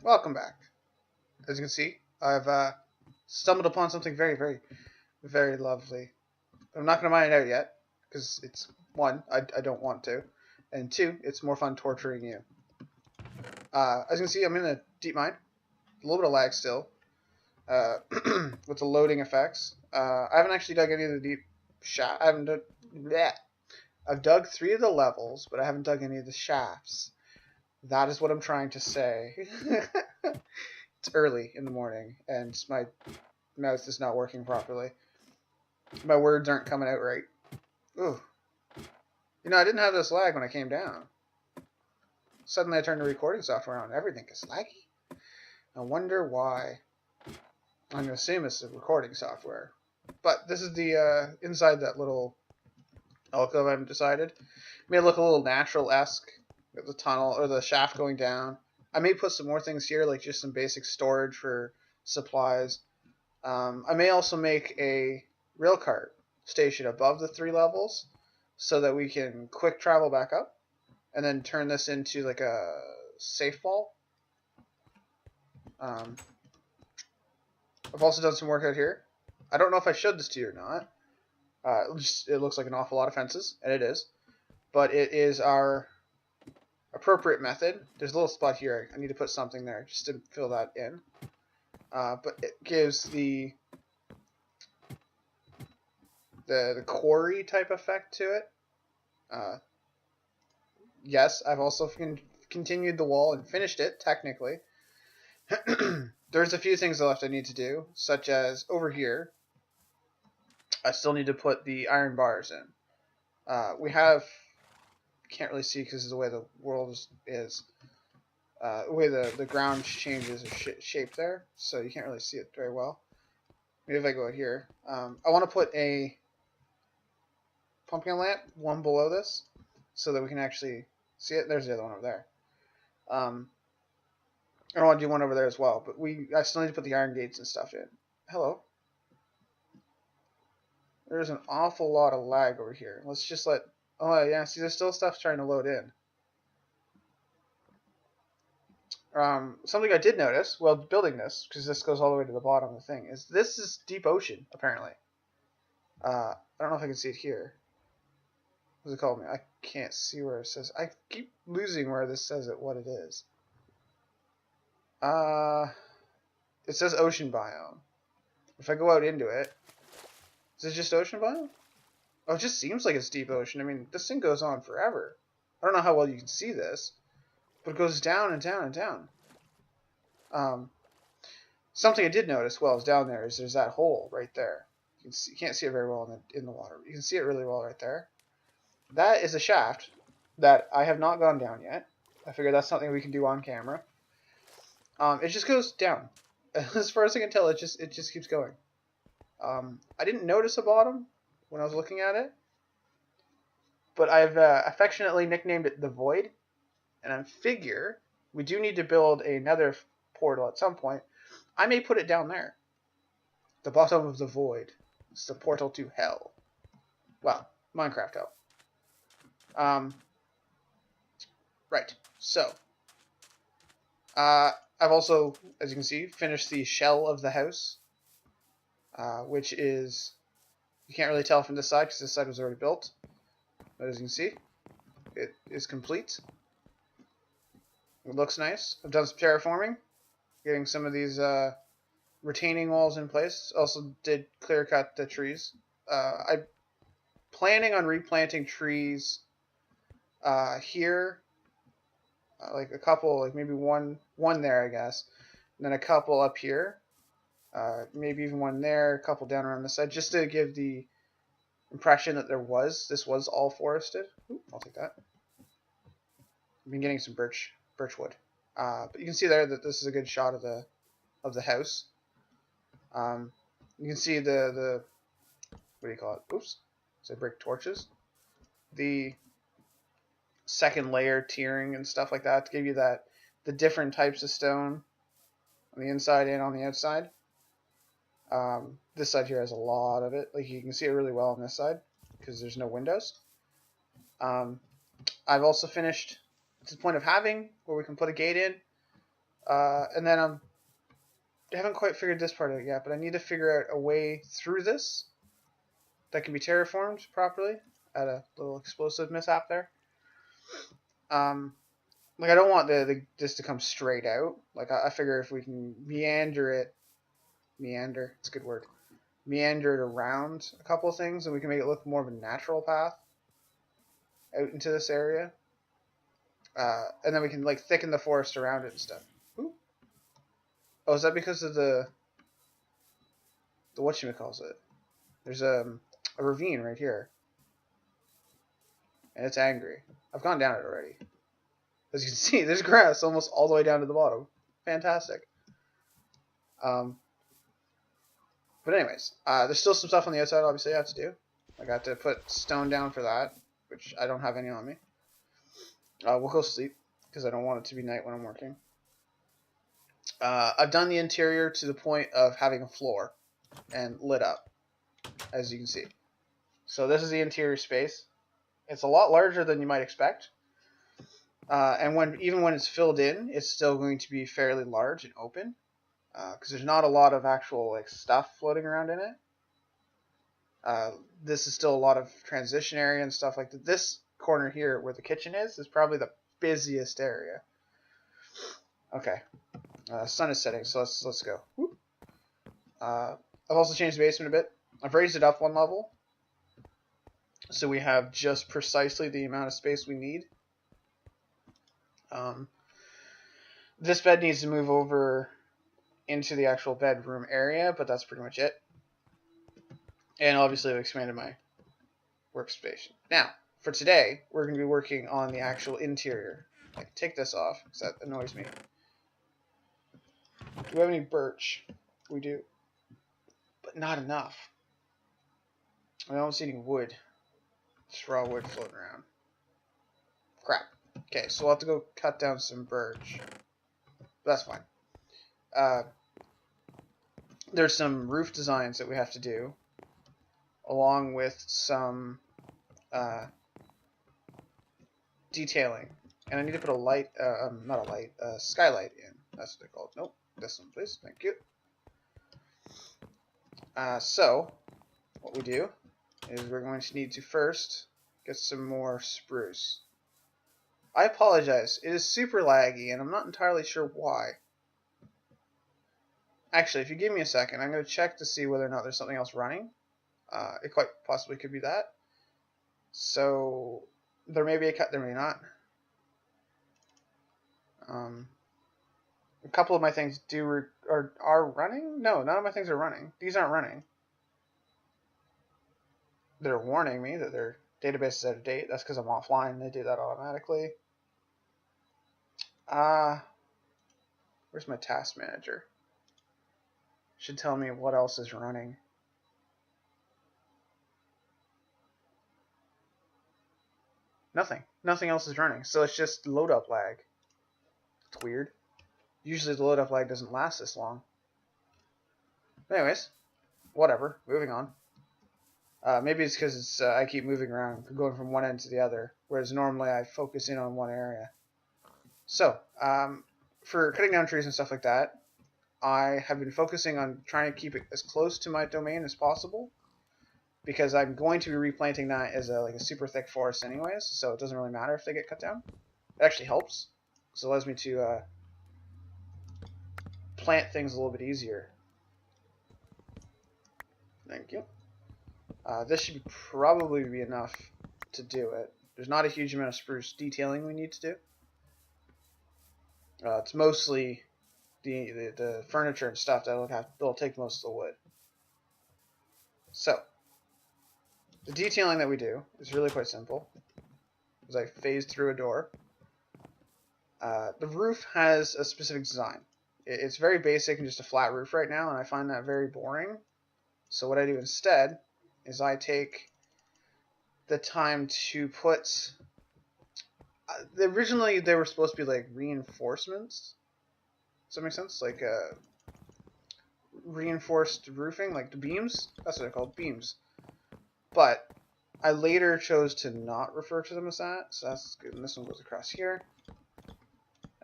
Welcome back. As you can see, I've stumbled upon something very, very, very lovely. I'm not going to mine it out yet, because it's, one, I don't want to, and two, it's more fun torturing you. As you can see, I'm in a deep mine. A little bit of lag still, with the loading effects. I haven't actually dug any of the deep shaft. I haven't done... Bleh. I've dug 3 of the levels, but I haven't dug any of the shafts. That is what I'm trying to say. It's early in the morning, and my mouth is not working properly. My words aren't coming out right. Ooh. I didn't have this lag when I came down. Suddenly I turned the recording software on. Everything is laggy. I wonder why. I'm going to assume it's the recording software. But this is the inside that little alcove, I haven't decided. Made it look a little natural-esque. The tunnel, or the shaft going down. I may put some more things here, like just some basic storage for supplies. I may also make a rail cart station above the 3 levels so that we can quick travel back up and then turn this into like a safe ball. I've also done some work out here. I don't know if I showed this to you or not. It looks like an awful lot of fences, and it is. But it is our appropriate method. There's a little spot here. I need to put something there just to fill that in. But it gives the quarry type effect to it. Yes, I've also continued the wall and finished it, technically. There's a few things left I need to do, such as over here, I still need to put the iron bars in. We have, can't really see because of the way the world is. The way the ground changes shape there, so you can't really see it very well. Maybe if I go out here, I want to put a pumpkin lamp one below this, so that we can actually see it. There's the other one over there. I don't want to do one over there as well, but I still need to put the iron gates and stuff in. Hello. There's an awful lot of lag over here. Let's just let... Oh, yeah, see, there's still stuff trying to load in. Something I did notice while building this, because this goes all the way to the bottom of the thing, is this is deep ocean, apparently. I don't know if I can see it here. What's it called? I can't see where it says. I keep losing where this says what it is. It says ocean biome. If I go out into it, is it just ocean biome? Oh, it just seems like it's deep ocean. I mean, this thing goes on forever. I don't know how well you can see this, but it goes down and down and down. Something I did notice while I was down there is there's that hole right there. You can't see it very well in the water. You can see it really well right there. That is a shaft that I have not gone down yet. I figured that's something we can do on camera. It just goes down. As far as I can tell, it just keeps going. I didn't notice a bottom when I was looking at it, but I've affectionately nicknamed it the Void, and I figure we do need to build another portal at some point. I may put it down there. The bottom of the Void. It's the portal to hell. Well, Minecraft hell. Right. So, I've also, as you can see, finished the shell of the house, which is, you can't really tell from this side because this side was already built. But as you can see, it is complete. It looks nice. I've done some terraforming, getting some of these retaining walls in place. Also did clear cut the trees. I'm planning on replanting trees here, like a couple, like maybe one there, I guess, and then a couple up here, maybe even one there, a couple down around this side, just to give the impression that this was all forested. Ooh, I'll take that. I've been getting some birch wood, but you can see there that this is a good shot of the house. You can see the what do you call it? Oops, so brick torches. The second layer tiering and stuff like that to give you the different types of stone on the inside and on the outside. This side here has a lot of it. Like, you can see it really well on this side because there's no windows. I've also finished to the point of having where we can put a gate in. And then I haven't quite figured this part out yet, but I need to figure out a way through this that can be terraformed properly. At a little explosive mishap there. Like I don't want this to come straight out. Like I figure if we can meander, it's a good word. Meander it around a couple of things, and we can make it look more of a natural path out into this area. And then we can like thicken the forest around it and stuff. Ooh. Oh, is that because of the whatchamacallit? There's a ravine right here. And it's angry. I've gone down it already. As you can see, there's grass almost all the way down to the bottom. Fantastic. But anyways, there's still some stuff on the outside, obviously, I have to do. I got to put stone down for that, which I don't have any on me. We'll go sleep, because I don't want it to be night when I'm working. I've done the interior to the point of having a floor and lit up, as you can see. So this is the interior space. It's a lot larger than you might expect. And even when it's filled in, it's still going to be fairly large and open. Because there's not a lot of actual like stuff floating around in it. This is still a lot of transition area and stuff like that. This corner here where the kitchen is probably the busiest area. Okay. Sun is setting, so let's go. I've also changed the basement a bit. I've raised it up one level. So we have just precisely the amount of space we need. This bed needs to move over into the actual bedroom area, but that's pretty much it. And obviously I've expanded my workspace. Now, for today, we're going to be working on the actual interior. I can take this off, because that annoys me. Do we have any birch? We do. But not enough. I don't see any wood. Just raw wood floating around. Crap. Okay, so we'll have to go cut down some birch. That's fine. There's some roof designs that we have to do, along with some detailing. And I need to put a light, not a light, skylight in. That's what they're called. Nope, this one, please. Thank you. So, what we do is we're going to need to first get some more spruce. I apologize. It is super laggy, and I'm not entirely sure why. Actually, if you give me a second, I'm going to check to see whether or not there's something else running. It quite possibly could be that. So, there may be a cut, there may not. A couple of my things are running? No, none of my things are running. These aren't running. They're warning me that their database is out of date. That's because I'm offline. They do that automatically. Where's my task manager? Should tell me what else is running. Nothing. Nothing else is running. So it's just load up lag. It's weird. Usually the load up lag doesn't last this long. Anyways, whatever. Moving on. Maybe it's because I keep moving around, going from one end to the other, whereas normally I focus in on one area. So, for cutting down trees and stuff like that, I have been focusing on trying to keep it as close to my domain as possible, because I'm going to be replanting that as a super thick forest anyways, so it doesn't really matter if they get cut down. It actually helps, because it allows me to plant things a little bit easier. Thank you. This should probably be enough to do it. There's not a huge amount of spruce detailing we need to do. It's mostly the furniture and stuff that'll take most of the wood. So, the detailing that we do is really quite simple. As I phase through a door. The roof has a specific design. It's very basic and just a flat roof right now, and I find that very boring. So what I do instead is I take the time to put... originally they were supposed to be like reinforcements. Does that make sense? Like reinforced roofing, like the beams. That's what they're called, beams. But I later chose to not refer to them as that, so that's good. And this one goes across here.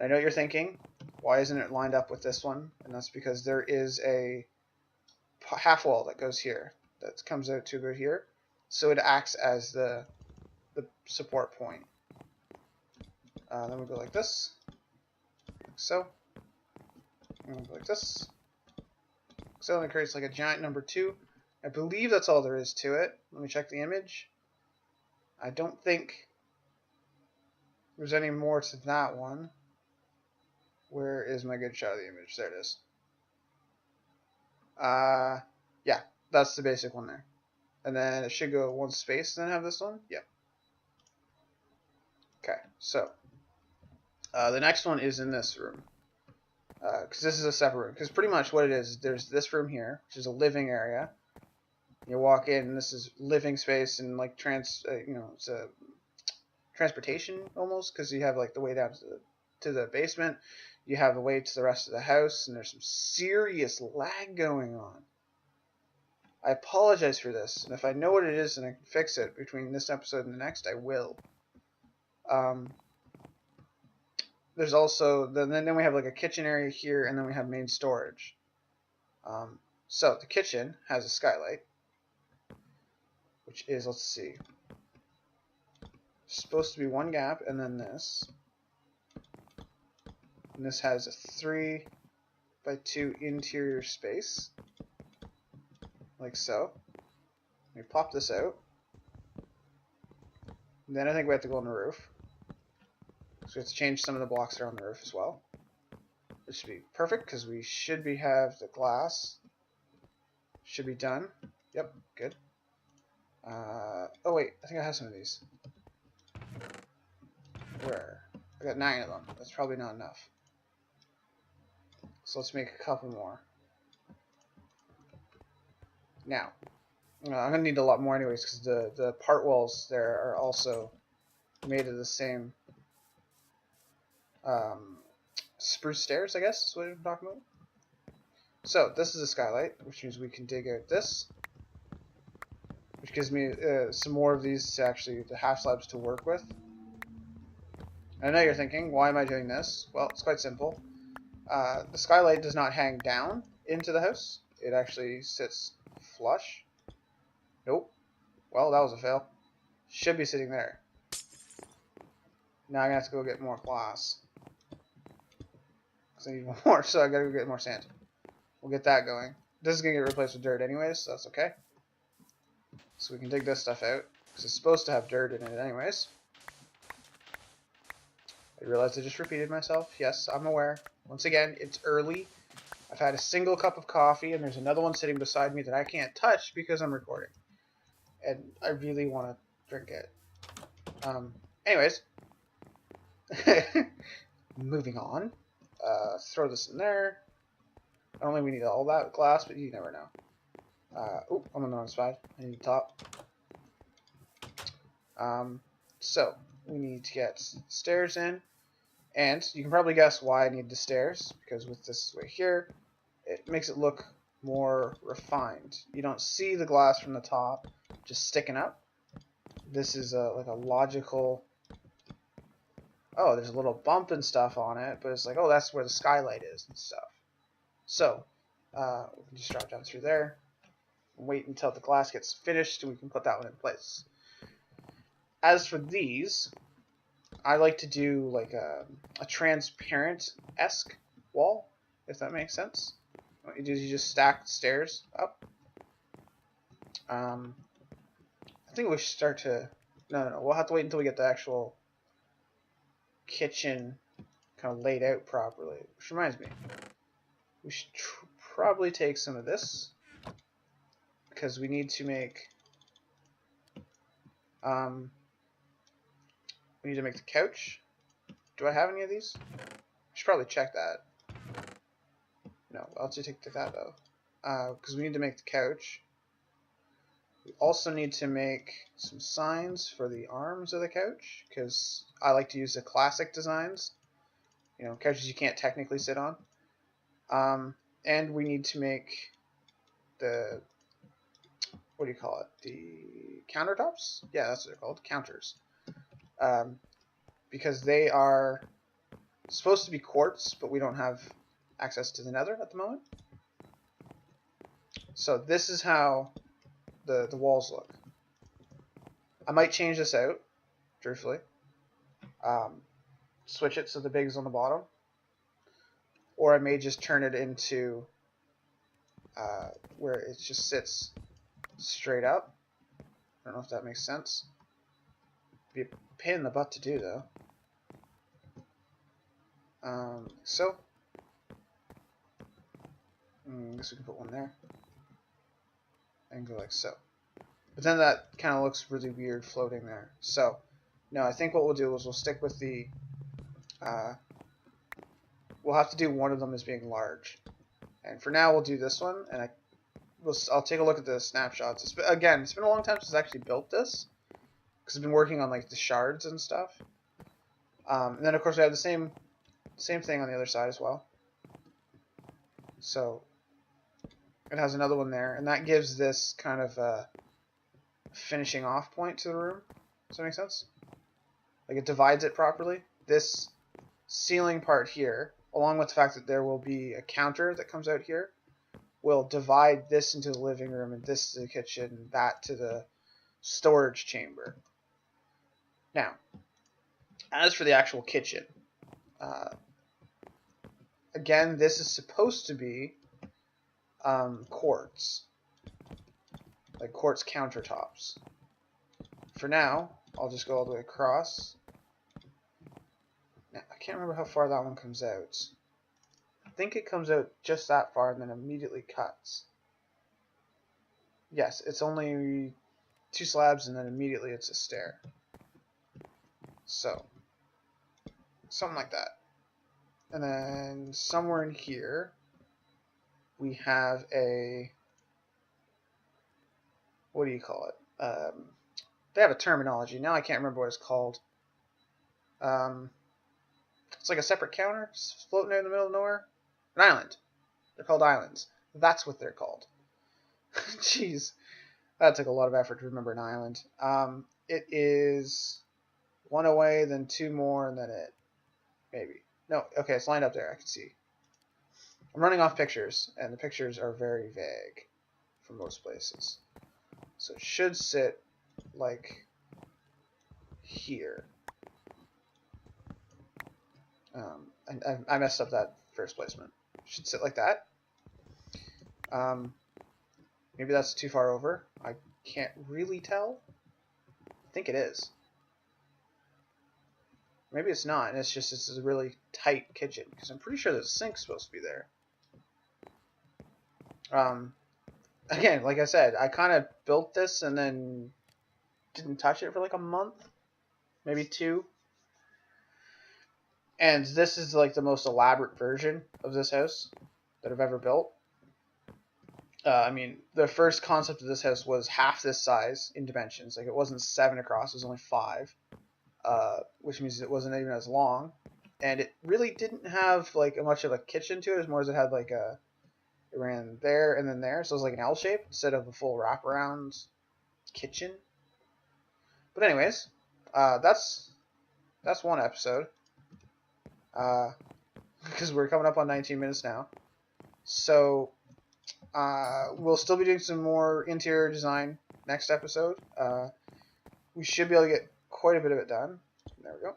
I know what you're thinking. Why isn't it lined up with this one? And that's because there is a half wall that goes here, that comes out to go here, so it acts as the support point. Then we go like this, like so, and we go like this. So it creates like a giant number 2. I believe that's all there is to it. Let me check the image. I don't think there's any more to that one. Where is my good shot of the image? There it is. Yeah, that's the basic one there. And then it should go one space and then have this one. Yep. Okay, so the next one is in this room. Because this is a separate room. Because pretty much what it is, there's this room here, which is a living area. You walk in, and this is living space and like it's a transportation almost, because you have like the way down to the basement. You have the way to the rest of the house, and there's some serious lag going on. I apologize for this, and if I know what it is and I can fix it between this episode and the next, I will. There's also then we have like a kitchen area here, and then we have main storage. So the kitchen has a skylight, which is, let's see, supposed to be one gap, and then this. And this has a 3x2 interior space, like so. We pop this out. And then I think we have to go on the roof. So we have to change some of the blocks that are on the roof as well. This should be perfect because we should have the glass. Should be done. Yep, good. Oh wait, I think I have some of these. Where? I got 9 of them. That's probably not enough. So let's make a couple more. Now, I'm going to need a lot more anyways, because the part walls there are also made of the same spruce stairs, I guess is what I'm talking about. So this is a skylight, which means we can dig out this, which gives me some more of these to actually, the half slabs to work with. I know you're thinking, why am I doing this? Well, it's quite simple. The skylight does not hang down into the house. It actually sits flush. Nope. Well, that was a fail. Should be sitting there. Now I'm going to have to go get more glass. Because I need more, so I got to go get more sand. We'll get that going. This is going to get replaced with dirt anyways, so that's okay. So we can dig this stuff out, because it's supposed to have dirt in it anyways. I realized I just repeated myself. Yes, I'm aware. Once again, it's early. I've had a single cup of coffee, and there's another one sitting beside me that I can't touch because I'm recording. And I really want to drink it. Anyways. Moving on. Throw this in there. I don't think we need all that glass, but you never know. Oh, I'm on the wrong side. I need the top. So, we need to get stairs in. And you can probably guess why I need the stairs, because with this right here, it makes it look more refined. You don't see the glass from the top just sticking up. This is like a logical... Oh, there's a little bump and stuff on it, but it's like, oh, that's where the skylight is and stuff. So, we can just drop down through there, and wait until the glass gets finished, and we can put that one in place. As for these, I like to do like a transparent-esque wall, if that makes sense. What you do is you just stack the stairs up. I think we should start to... No, we'll have to wait until we get the actual kitchen kind of laid out properly. Which reminds me, we should probably take some of this, because we need to make the couch. Do I have any of these? I should probably check that. No, I'll just take that though, because we need to make the couch. We also need to make some signs for the arms of the couch, because I like to use the classic designs. You know, couches you can't technically sit on. And we need to make the, what do you call it? The countertops? Yeah, that's what they're called, counters. Because they are It's supposed to be quartz, but we don't have access to the nether at the moment. So this is how the walls look. I might change this out, truthfully. Switch it so the big is on the bottom. Or I may just turn it into where it just sits straight up. I don't know if that makes sense. Be a pain in the butt to do, though. So. I guess we can put one there. And go like so. But then that kind of looks really weird floating there. So, no, I think what we'll do is we'll stick with the... we'll have to do one of them as being large. And for now, we'll do this one. And I'll take a look at the snapshots. Again, it's been a long time since I actually built this. Because I've been working on like the shards and stuff. And then, of course, we have the same thing on the other side as well. So... it has another one there, and that gives this kind of a finishing off point to the room. Does that make sense? Like it divides it properly. This ceiling part here, along with the fact that there will be a counter that comes out here, will divide this into the living room, and this to the kitchen, and that to the storage chamber. Now, as for the actual kitchen, again, this is supposed to be quartz, like quartz countertops. For now, I'll just go all the way across. Now, I can't remember how far that one comes out. I think it comes out just that far and then immediately cuts. Yes, it's only 2 slabs and then immediately it's a stair. So, something like that. And then somewhere in here, we have a, what do you call it? They have a terminology. Now I can't remember what it's called. It's like a separate counter floating there in the middle of nowhere. An island. They're called islands. That's what they're called. Jeez. That took a lot of effort to remember an island. It is 1 away, then 2 more, and then it. Maybe. No, okay, it's lined up there. I can see. I'm running off pictures, and the pictures are very vague for most places. So it should sit like here. I messed up that first placement. It should sit like that. Maybe that's too far over. I can't really tell. I think it is. Maybe it's not, and it's a really tight kitchen, because I'm pretty sure the sink's supposed to be there. Again, like I said, I kind of built this and then didn't touch it for like a month, maybe 2. And this is like the most elaborate version of this house that I've ever built. I mean, the first concept of this house was half this size in dimensions. Like, it wasn't 7 across, it was only 5. Which means it wasn't even as long. And it really didn't have like much of a kitchen to it, as more as it had like a, it ran there and then there. So it was like an L shape instead of a full wraparound kitchen. But anyways, that's one episode. Because we're coming up on 19 minutes now. So we'll still be doing some more interior design next episode. We should be able to get quite a bit of it done. There we go.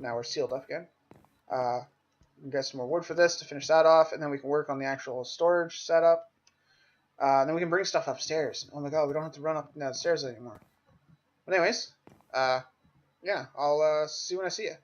Now we're sealed up again. We get some more wood for this to finish that off, and then we can work on the actual storage setup. Then we can bring stuff upstairs. Oh my god, we don't have to run up and down the stairs anymore. But anyways, yeah, I'll see you when I see you.